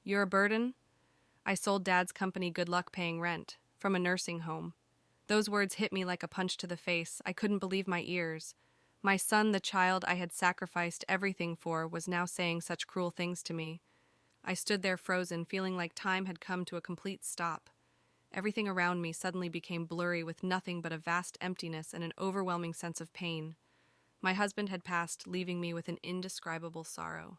You're a burden? I sold Dad's company good luck paying rent from a nursing home. Those words hit me like a punch to the face. I couldn't believe my ears. My son, the child I had sacrificed everything for, was now saying such cruel things to me. I stood there frozen, feeling like time had come to a complete stop. Everything around me suddenly became blurry with nothing but a vast emptiness and an overwhelming sense of pain. My husband had passed, leaving me with an indescribable sorrow.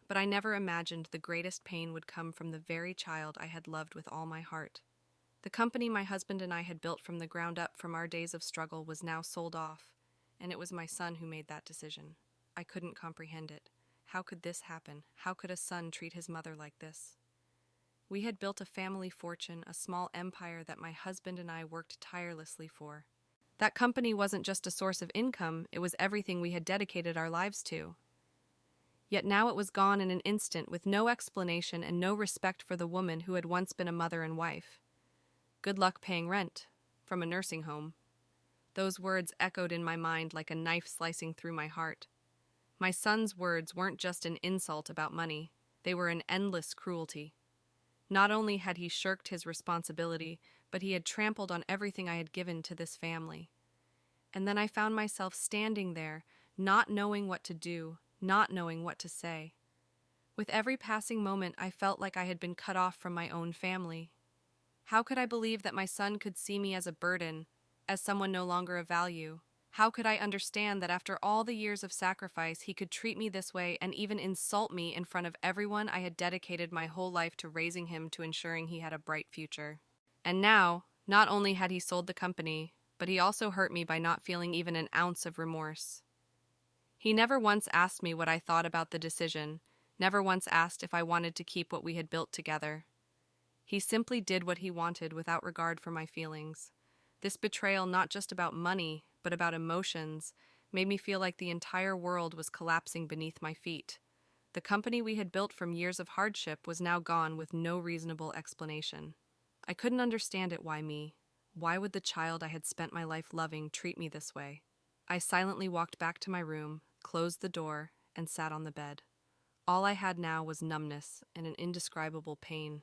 But I never imagined the greatest pain would come from the very child I had loved with all my heart. The company my husband and I had built from the ground up from our days of struggle was now sold off, and it was my son who made that decision. I couldn't comprehend it. How could this happen? How could a son treat his mother like this? We had built a family fortune, a small empire that my husband and I worked tirelessly for. That company wasn't just a source of income, it was everything we had dedicated our lives to. Yet now it was gone in an instant, with no explanation and no respect for the woman who had once been a mother and wife. Good luck paying rent from a nursing home. Those words echoed in my mind like a knife slicing through my heart. My son's words weren't just an insult about money, they were an endless cruelty. Not only had he shirked his responsibility, but he had trampled on everything I had given to this family. And then I found myself standing there, not knowing what to do, not knowing what to say. With every passing moment, I felt like I had been cut off from my own family. How could I believe that my son could see me as a burden, as someone no longer of value? How could I understand that after all the years of sacrifice, he could treat me this way and even insult me in front of everyone I had dedicated my whole life to raising him, to ensuring he had a bright future? And now, not only had he sold the company, but he also hurt me by not feeling even an ounce of remorse. He never once asked me what I thought about the decision, never once asked if I wanted to keep what we had built together. He simply did what he wanted without regard for my feelings. This betrayal, not just about money, but about emotions, made me feel like the entire world was collapsing beneath my feet. The company we had built from years of hardship was now gone with no reasonable explanation. I couldn't understand it. Why me? Why would the child I had spent my life loving treat me this way? I silently walked back to my room, closed the door, and sat on the bed. All I had now was numbness and an indescribable pain.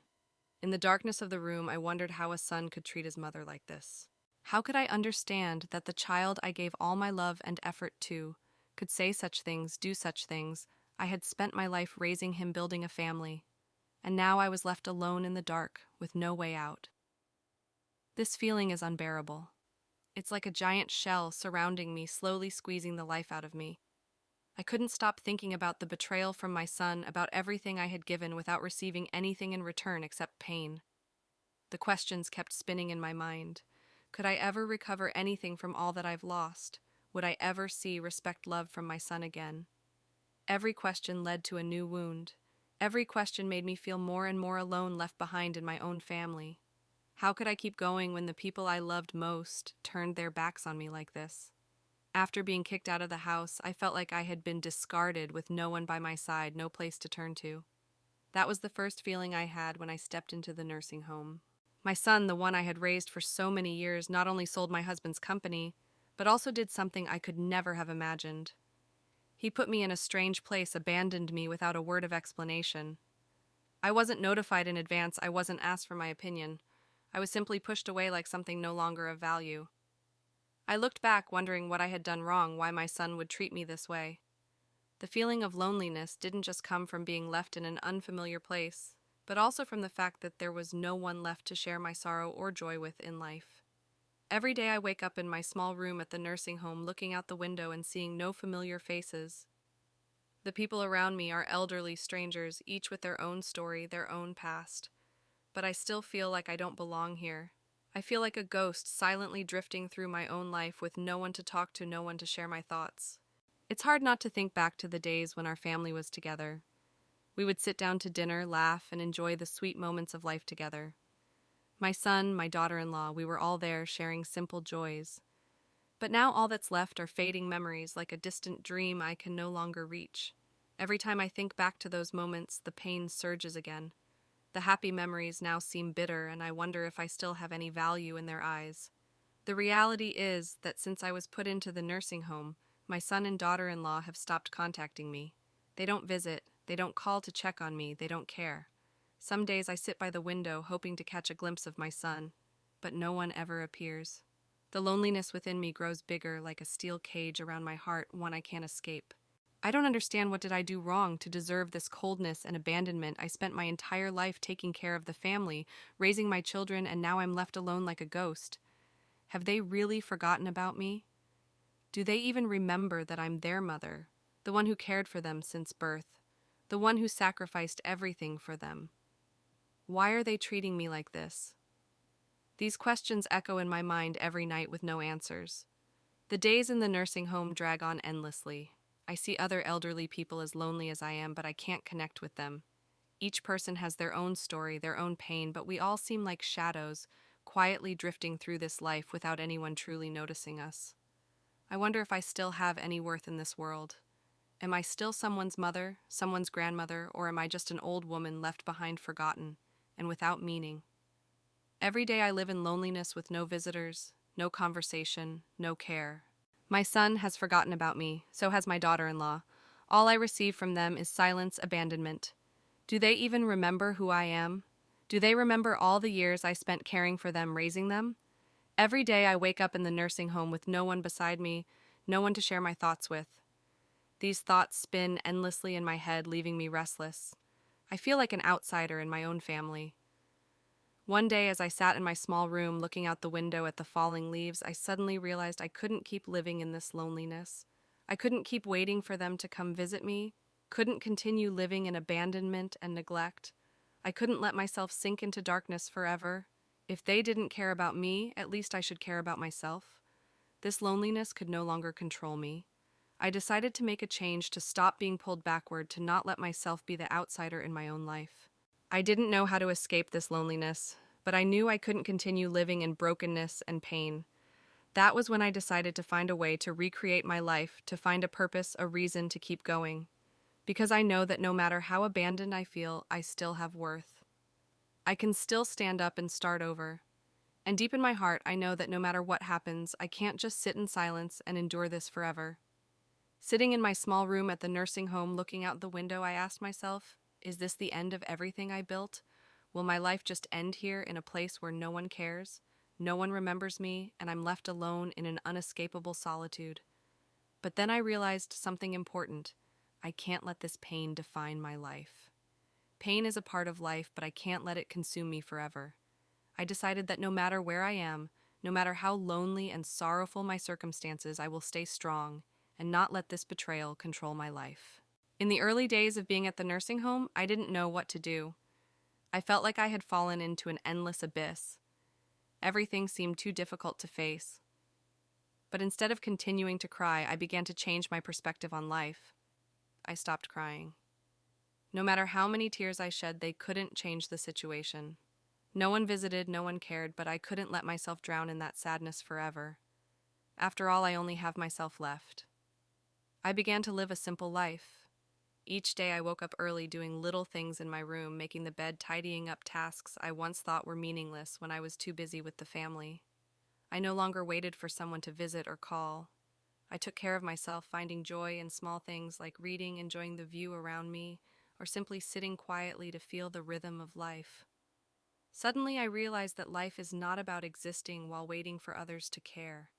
In the darkness of the room, I wondered how a son could treat his mother like this. How could I understand that the child I gave all my love and effort to could say such things, do such things? I had spent my life raising him, building a family, and now I was left alone in the dark with no way out. This feeling is unbearable. It's like a giant shell surrounding me, slowly squeezing the life out of me. I couldn't stop thinking about the betrayal from my son, about everything I had given without receiving anything in return except pain. The questions kept spinning in my mind. Could I ever recover anything from all that I've lost? Would I ever see respect, love from my son again? Every question led to a new wound. Every question made me feel more and more alone, left behind in my own family. How could I keep going when the people I loved most turned their backs on me like this? After being kicked out of the house, I felt like I had been discarded with no one by my side, no place to turn to. That was the first feeling I had when I stepped into the nursing home. My son, the one I had raised for so many years, not only sold my husband's company, but also did something I could never have imagined. He put me in a strange place, abandoned me without a word of explanation. I wasn't notified in advance, I wasn't asked for my opinion. I was simply pushed away like something no longer of value. I looked back, wondering what I had done wrong, why my son would treat me this way. The feeling of loneliness didn't just come from being left in an unfamiliar place, but also from the fact that there was no one left to share my sorrow or joy with in life. Every day I wake up in my small room at the nursing home, looking out the window and seeing no familiar faces. The people around me are elderly strangers, each with their own story, their own past. But I still feel like I don't belong here. I feel like a ghost silently drifting through my own life with no one to talk to, no one to share my thoughts. It's hard not to think back to the days when our family was together. We would sit down to dinner, laugh, and enjoy the sweet moments of life together. My son, my daughter-in-law, we were all there sharing simple joys. But now all that's left are fading memories, like a distant dream I can no longer reach. Every time I think back to those moments, the pain surges again. The happy memories now seem bitter, and I wonder if I still have any value in their eyes. The reality is that since I was put into the nursing home, my son and daughter-in-law have stopped contacting me. They don't visit, they don't call to check on me, they don't care. Some days I sit by the window hoping to catch a glimpse of my son, but no one ever appears. The loneliness within me grows bigger like a steel cage around my heart, one I can't escape. I don't understand what did I do wrong to deserve this coldness and abandonment. I spent my entire life taking care of the family, raising my children, and now I'm left alone like a ghost. Have they really forgotten about me? Do they even remember that I'm their mother, the one who cared for them since birth, the one who sacrificed everything for them? Why are they treating me like this? These questions echo in my mind every night with no answers. The days in the nursing home drag on endlessly. I see other elderly people as lonely as I am, but I can't connect with them. Each person has their own story, their own pain, but we all seem like shadows, quietly drifting through this life without anyone truly noticing us. I wonder if I still have any worth in this world. Am I still someone's mother, someone's grandmother, or am I just an old woman left behind forgotten and without meaning? Every day I live in loneliness with no visitors, no conversation, no care. My son has forgotten about me, so has my daughter-in-law. All I receive from them is silence, abandonment. Do they even remember who I am? Do they remember all the years I spent caring for them, raising them? Every day I wake up in the nursing home with no one beside me, no one to share my thoughts with. These thoughts spin endlessly in my head, leaving me restless. I feel like an outsider in my own family. One day, as I sat in my small room looking out the window at the falling leaves, I suddenly realized I couldn't keep living in this loneliness. I couldn't keep waiting for them to come visit me, couldn't continue living in abandonment and neglect. I couldn't let myself sink into darkness forever. If they didn't care about me, at least I should care about myself. This loneliness could no longer control me. I decided to make a change, to stop being pulled backward, to not let myself be the outsider in my own life. I didn't know how to escape this loneliness, but I knew I couldn't continue living in brokenness and pain. That was when I decided to find a way to recreate my life, to find a purpose, a reason to keep going. Because I know that no matter how abandoned I feel, I still have worth. I can still stand up and start over. And deep in my heart, I know that no matter what happens, I can't just sit in silence and endure this forever. Sitting in my small room at the nursing home, looking out the window, I asked myself, is this the end of everything I built? Will my life just end here in a place where no one cares, no one remembers me, and I'm left alone in an unescapable solitude? But then I realized something important. I can't let this pain define my life. Pain is a part of life, but I can't let it consume me forever. I decided that no matter where I am, no matter how lonely and sorrowful my circumstances, I will stay strong and not let this betrayal control my life. In the early days of being at the nursing home, I didn't know what to do. I felt like I had fallen into an endless abyss. Everything seemed too difficult to face. But instead of continuing to cry, I began to change my perspective on life. I stopped crying. No matter how many tears I shed, they couldn't change the situation. No one visited, no one cared, but I couldn't let myself drown in that sadness forever. After all, I only have myself left. I began to live a simple life. Each day I woke up early, doing little things in my room, making the bed, tidying up tasks I once thought were meaningless when I was too busy with the family. I no longer waited for someone to visit or call. I took care of myself, finding joy in small things like reading, enjoying the view around me, or simply sitting quietly to feel the rhythm of life. Suddenly I realized that life is not about existing while waiting for others to care.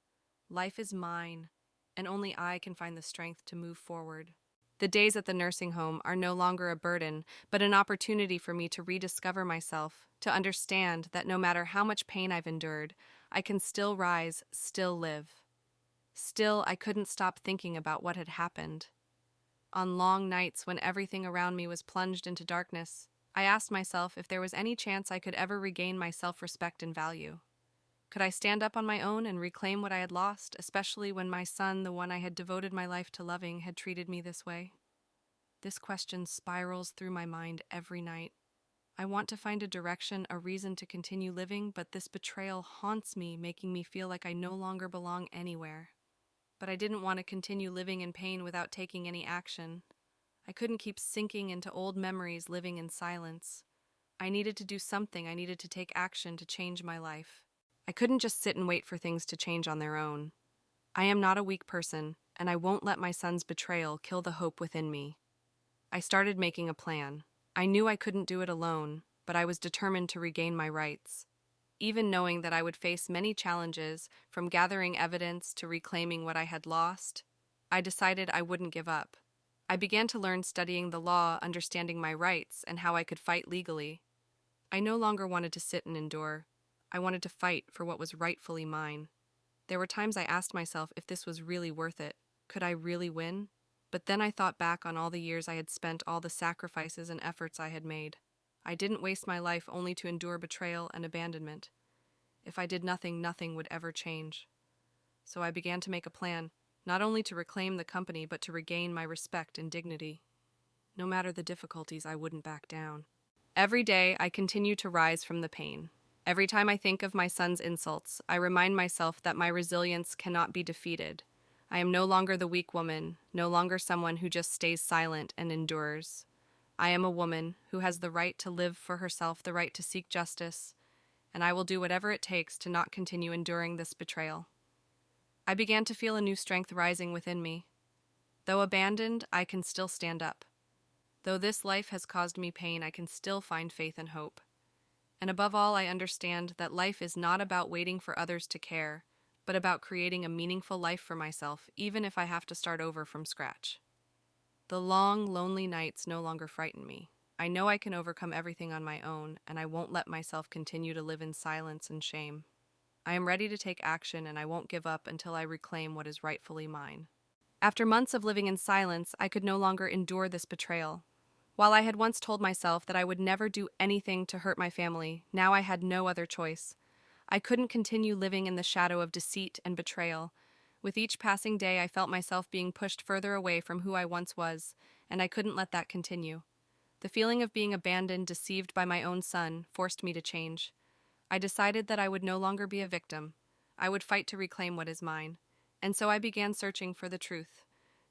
Life is mine, and only I can find the strength to move forward. The days at the nursing home are no longer a burden, but an opportunity for me to rediscover myself, to understand that no matter how much pain I've endured, I can still rise, still live. Still, I couldn't stop thinking about what had happened. On long nights when everything around me was plunged into darkness, I asked myself if there was any chance I could ever regain my self-respect and value. Could I stand up on my own and reclaim what I had lost, especially when my son, the one I had devoted my life to loving, had treated me this way? This question spirals through my mind every night. I want to find a direction, a reason to continue living, but this betrayal haunts me, making me feel like I no longer belong anywhere. But I didn't want to continue living in pain without taking any action. I couldn't keep sinking into old memories, living in silence. I needed to do something. I needed to take action to change my life. I couldn't just sit and wait for things to change on their own. I am not a weak person, and I won't let my son's betrayal kill the hope within me. I started making a plan. I knew I couldn't do it alone. but I was determined to regain my rights. Even knowing that I would face many challenges, from gathering evidence to reclaiming what I had lost, I decided I wouldn't give up. I began to learn studying the law, understanding my rights, and how I could fight legally. I no longer wanted to sit and endure. I wanted to fight for what was rightfully mine. There were times I asked myself if this was really worth it. Could I really win? But then I thought back on all the years I had spent, all the sacrifices and efforts I had made. I didn't waste my life only to endure betrayal and abandonment. If I did nothing, nothing would ever change. So I began to make a plan, not only to reclaim the company, but to regain my respect and dignity. No matter the difficulties, I wouldn't back down. Every day, I continue to rise from the pain. Every time I think of my son's insults, I remind myself that my resilience cannot be defeated. I am no longer the weak woman, no longer someone who just stays silent and endures. I am a woman who has the right to live for herself, the right to seek justice, and I will do whatever it takes to not continue enduring this betrayal. I began to feel a new strength rising within me. Though abandoned, I can still stand up. Though this life has caused me pain, I can still find faith and hope. And above all, I understand that life is not about waiting for others to care, but about creating a meaningful life for myself, even if I have to start over from scratch. The long, lonely nights no longer frighten me. I know I can overcome everything on my own, and I won't let myself continue to live in silence and shame. I am ready to take action, and I won't give up until I reclaim what is rightfully mine. After months of living in silence, I could no longer endure this betrayal. While I had once told myself that I would never do anything to hurt my family, now I had no other choice. I couldn't continue living in the shadow of deceit and betrayal. With each passing day, I felt myself being pushed further away from who I once was, and I couldn't let that continue. The feeling of being abandoned, deceived by my own son, forced me to change. I decided that I would no longer be a victim. I would fight to reclaim what is mine. And so I began searching for the truth.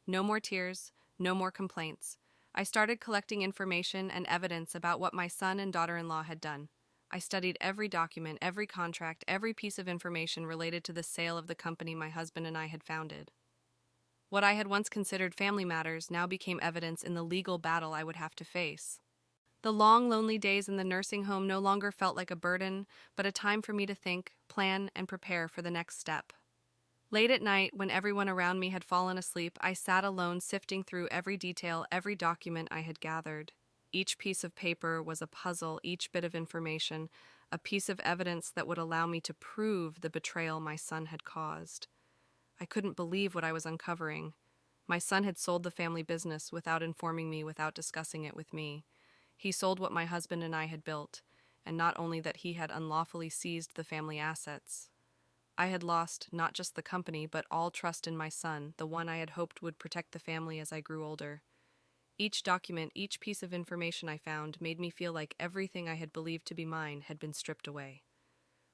No more tears, no more complaints. I started collecting information and evidence about what my son and daughter-in-law had done. I studied every document, every contract, every piece of information related to the sale of the company my husband and I had founded. What I had once considered family matters now became evidence in the legal battle I would have to face. The long, lonely days in the nursing home no longer felt like a burden, but a time for me to think, plan, and prepare for the next step. Late at night, when everyone around me had fallen asleep, I sat alone, sifting through every detail, every document I had gathered. Each piece of paper was a puzzle, each bit of information, a piece of evidence that would allow me to prove the betrayal my son had caused. I couldn't believe what I was uncovering. My son had sold the family business without informing me, without discussing it with me. He sold what my husband and I had built, and not only that, he had unlawfully seized the family assets. I had lost not just the company, but all trust in my son, the one I had hoped would protect the family as I grew older. Each document, each piece of information I found made me feel like everything I had believed to be mine had been stripped away.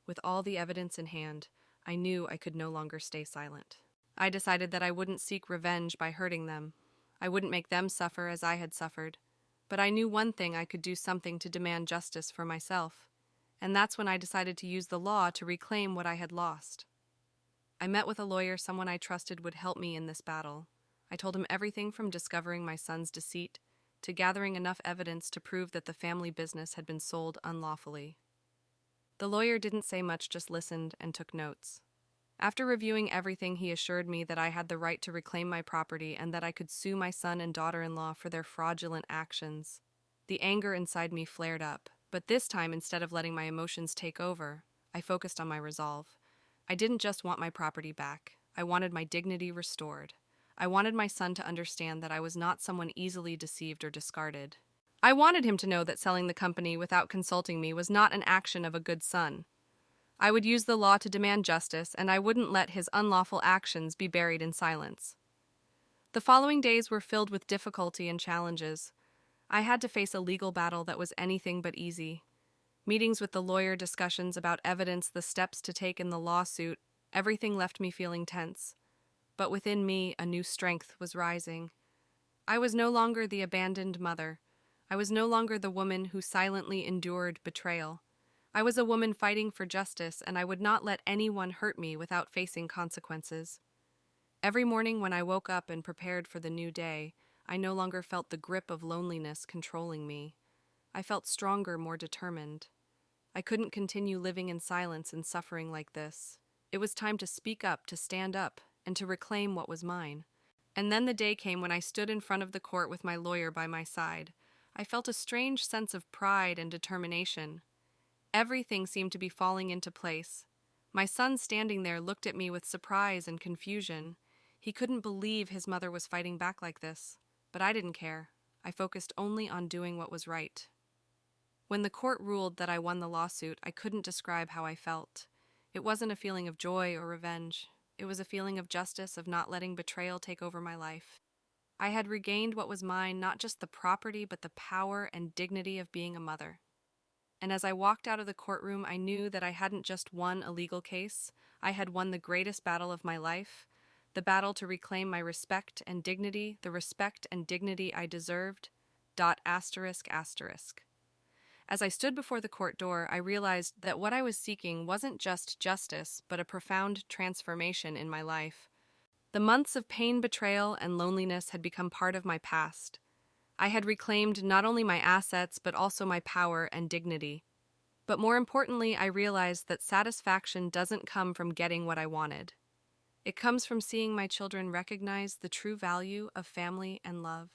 With all the evidence in hand, I knew I could no longer stay silent. I decided that I wouldn't seek revenge by hurting them. I wouldn't make them suffer as I had suffered. But I knew one thing: I could do something to demand justice for myself. And that's when I decided to use the law to reclaim what I had lost. I met with a lawyer, someone I trusted would help me in this battle. I told him everything from discovering my son's deceit to gathering enough evidence to prove that the family business had been sold unlawfully. The lawyer didn't say much, just listened and took notes. After reviewing everything, he assured me that I had the right to reclaim my property and that I could sue my son and daughter-in-law for their fraudulent actions. The anger inside me flared up, but this time, instead of letting my emotions take over, I focused on my resolve. I didn't just want my property back. I wanted my dignity restored. I wanted my son to understand that I was not someone easily deceived or discarded. I wanted him to know that selling the company without consulting me was not an action of a good son. I would use the law to demand justice, and I wouldn't let his unlawful actions be buried in silence. The following days were filled with difficulty and challenges. I had to face a legal battle that was anything but easy. Meetings with the lawyer, discussions about evidence, the steps to take in the lawsuit, everything left me feeling tense. But within me, a new strength was rising. I was no longer the abandoned mother. I was no longer the woman who silently endured betrayal. I was a woman fighting for justice, and I would not let anyone hurt me without facing consequences. Every morning when I woke up and prepared for the new day, I no longer felt the grip of loneliness controlling me. I felt stronger, more determined. I couldn't continue living in silence and suffering like this. It was time to speak up, to stand up, and to reclaim what was mine. And then the day came when I stood in front of the court with my lawyer by my side. I felt a strange sense of pride and determination. Everything seemed to be falling into place. My son standing there looked at me with surprise and confusion. He couldn't believe his mother was fighting back like this. But I didn't care. I focused only on doing what was right. When the court ruled that I won the lawsuit, I couldn't describe how I felt. It wasn't a feeling of joy or revenge. It was a feeling of justice, of not letting betrayal take over my life. I had regained what was mine, not just the property, but the power and dignity of being a mother. And as I walked out of the courtroom, I knew that I hadn't just won a legal case. I had won the greatest battle of my life, the battle to reclaim my respect and dignity, the respect and dignity I deserved. .. As I stood before the court door, I realized that what I was seeking wasn't just justice, but a profound transformation in my life. The months of pain, betrayal, and loneliness had become part of my past. I had reclaimed not only my assets, but also my power and dignity. But more importantly, I realized that satisfaction doesn't come from getting what I wanted. It comes from seeing my children recognize the true value of family and love.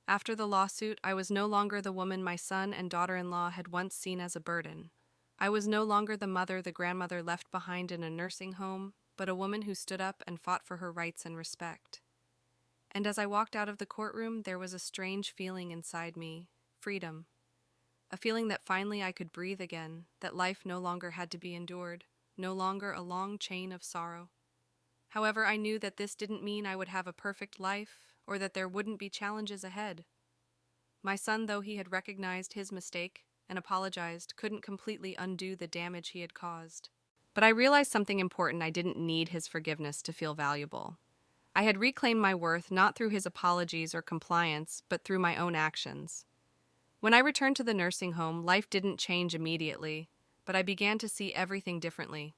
After the lawsuit, I was no longer the woman my son and daughter-in-law had once seen as a burden. I was no longer the mother, the grandmother left behind in a nursing home, but a woman who stood up and fought for her rights and respect. And as I walked out of the courtroom, there was a strange feeling inside me, freedom. A feeling that finally I could breathe again, that life no longer had to be endured, no longer a long chain of sorrow. However, I knew that this didn't mean I would have a perfect life, or that there wouldn't be challenges ahead. My son, though he had recognized his mistake and apologized, couldn't completely undo the damage he had caused. But I realized something important: I didn't need his forgiveness to feel valuable. I had reclaimed my worth not through his apologies or compliance, but through my own actions. When I returned to the nursing home, life didn't change immediately, but I began to see everything differently.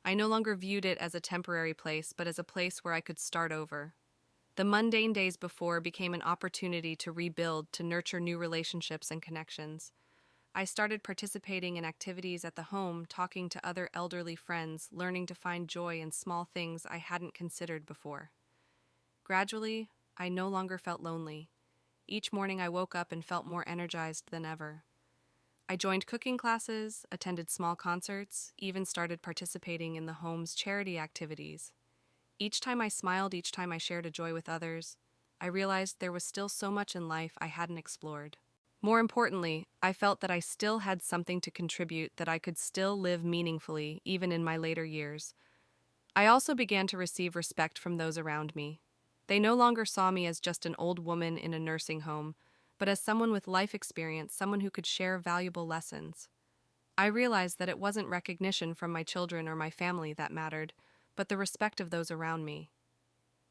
I no longer viewed it as a temporary place, but as a place where I could start over. The mundane days before became an opportunity to rebuild, to nurture new relationships and connections. I started participating in activities at the home, talking to other elderly friends, learning to find joy in small things I hadn't considered before. Gradually, I no longer felt lonely. Each morning I woke up and felt more energized than ever. I joined cooking classes, attended small concerts, even started participating in the home's charity activities. Each time I smiled, each time I shared a joy with others, I realized there was still so much in life I hadn't explored. More importantly, I felt that I still had something to contribute, that I could still live meaningfully, even in my later years. I also began to receive respect from those around me. They no longer saw me as just an old woman in a nursing home, but as someone with life experience, someone who could share valuable lessons. I realized that it wasn't recognition from my children or my family that mattered, but the respect of those around me.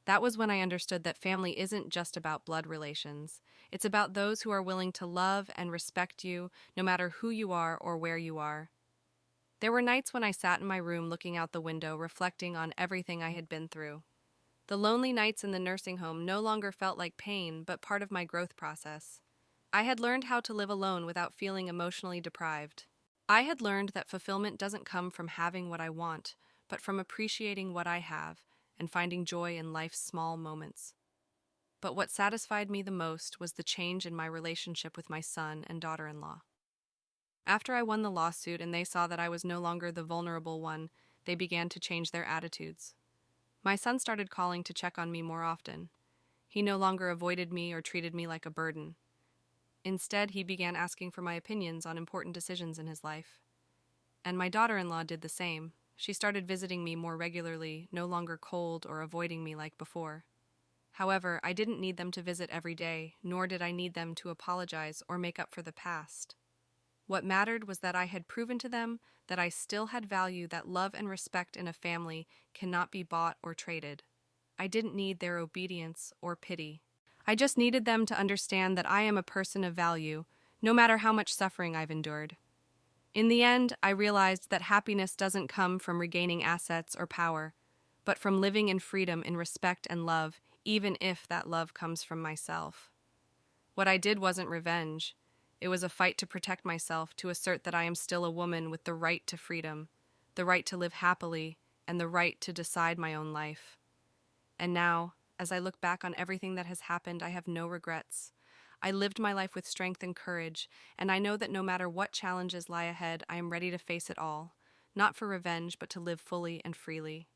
That was when I understood that family isn't just about blood relations. It's about those who are willing to love and respect you, no matter who you are or where you are. There were nights when I sat in my room looking out the window, reflecting on everything I had been through. The lonely nights in the nursing home no longer felt like pain, but part of my growth process. I had learned how to live alone without feeling emotionally deprived. I had learned that fulfillment doesn't come from having what I want, but from appreciating what I have and finding joy in life's small moments. But what satisfied me the most was the change in my relationship with my son and daughter-in-law. After I won the lawsuit and they saw that I was no longer the vulnerable one, they began to change their attitudes. My son started calling to check on me more often. He no longer avoided me or treated me like a burden. Instead, he began asking for my opinions on important decisions in his life. And my daughter-in-law did the same. She started visiting me more regularly, no longer cold or avoiding me like before. However, I didn't need them to visit every day, nor did I need them to apologize or make up for the past. What mattered was that I had proven to them that I still had value, that love and respect in a family cannot be bought or traded. I didn't need their obedience or pity. I just needed them to understand that I am a person of value, no matter how much suffering I've endured. In the end, I realized that happiness doesn't come from regaining assets or power, but from living in freedom, in respect and love, even if that love comes from myself. What I did wasn't revenge. It was a fight to protect myself, to assert that I am still a woman with the right to freedom, the right to live happily, and the right to decide my own life. And now, as I look back on everything that has happened, I have no regrets. I lived my life with strength and courage, and I know that no matter what challenges lie ahead, I am ready to face it all, not for revenge, but to live fully and freely.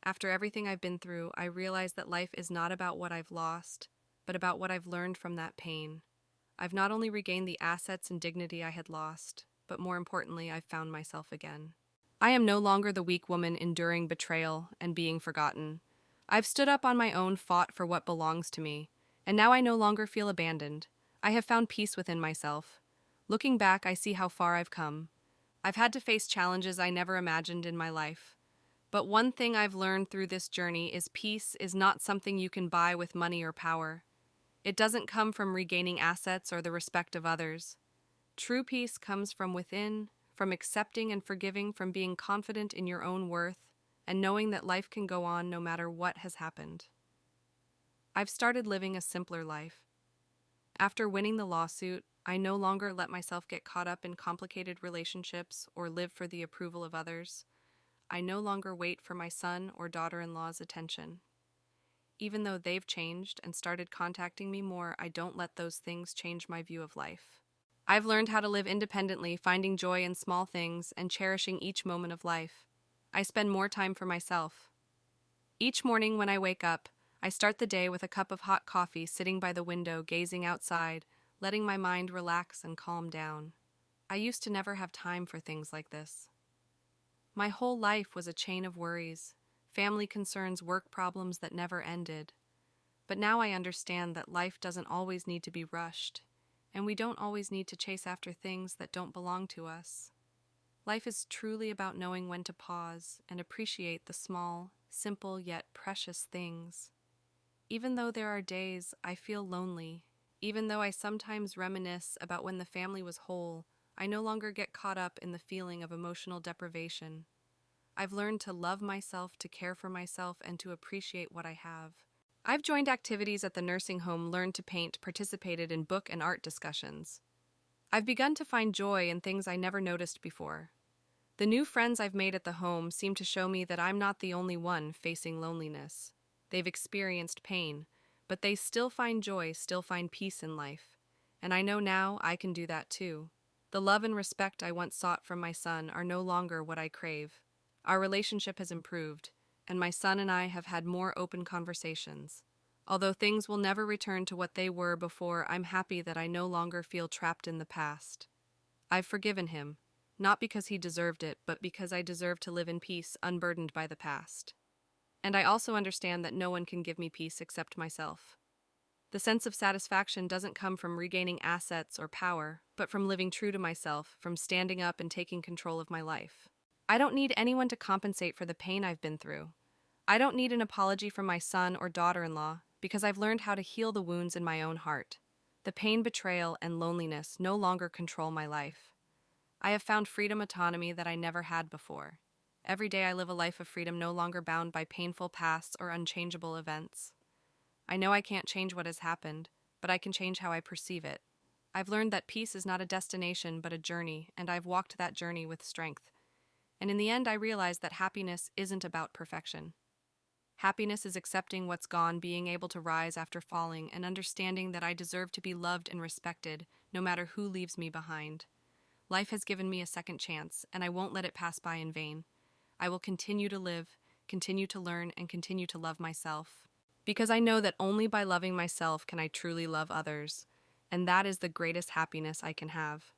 After everything I've been through, I realize that life is not about what I've lost, but about what I've learned from that pain. I've not only regained the assets and dignity I had lost, but more importantly, I've found myself again. I am no longer the weak woman enduring betrayal and being forgotten. I've stood up on my own, fought for what belongs to me, and now I no longer feel abandoned. I have found peace within myself. Looking back, I see how far I've come. I've had to face challenges I never imagined in my life. But one thing I've learned through this journey is peace is not something you can buy with money or power. It doesn't come from regaining assets or the respect of others. True peace comes from within, from accepting and forgiving, from being confident in your own worth, and knowing that life can go on no matter what has happened. I've started living a simpler life. After winning the lawsuit, I no longer let myself get caught up in complicated relationships or live for the approval of others. I no longer wait for my son or daughter-in-law's attention. Even though they've changed and started contacting me more, I don't let those things change my view of life. I've learned how to live independently, finding joy in small things and cherishing each moment of life. I spend more time for myself. Each morning when I wake up, I start the day with a cup of hot coffee, sitting by the window, gazing outside, letting my mind relax and calm down. I used to never have time for things like this. My whole life was a chain of worries, family concerns, work problems that never ended. But now I understand that life doesn't always need to be rushed, and we don't always need to chase after things that don't belong to us. Life is truly about knowing when to pause and appreciate the small, simple yet precious things. Even though there are days I feel lonely, even though I sometimes reminisce about when the family was whole, I no longer get caught up in the feeling of emotional deprivation. I've learned to love myself, to care for myself, and to appreciate what I have. I've joined activities at the nursing home, learned to paint, participated in book and art discussions. I've begun to find joy in things I never noticed before. The new friends I've made at the home seem to show me that I'm not the only one facing loneliness. They've experienced pain, but they still find joy, still find peace in life. And I know now I can do that too. The love and respect I once sought from my son are no longer what I crave. Our relationship has improved, and my son and I have had more open conversations. Although things will never return to what they were before, I'm happy that I no longer feel trapped in the past. I've forgiven him, not because he deserved it, but because I deserve to live in peace, unburdened by the past. And I also understand that no one can give me peace except myself. The sense of satisfaction doesn't come from regaining assets or power, but from living true to myself, from standing up and taking control of my life. I don't need anyone to compensate for the pain I've been through. I don't need an apology from my son or daughter-in-law, because I've learned how to heal the wounds in my own heart. The pain, betrayal, and loneliness no longer control my life. I have found freedom, autonomy that I never had before. Every day I live a life of freedom, no longer bound by painful pasts or unchangeable events. I know I can't change what has happened, but I can change how I perceive it. I've learned that peace is not a destination, but a journey, and I've walked that journey with strength. And in the end, I realized that happiness isn't about perfection. Happiness is accepting what's gone, being able to rise after falling, and understanding that I deserve to be loved and respected, no matter who leaves me behind. Life has given me a second chance, and I won't let it pass by in vain. I will continue to live, continue to learn, and continue to love myself. Because I know that only by loving myself can I truly love others, and that is the greatest happiness I can have.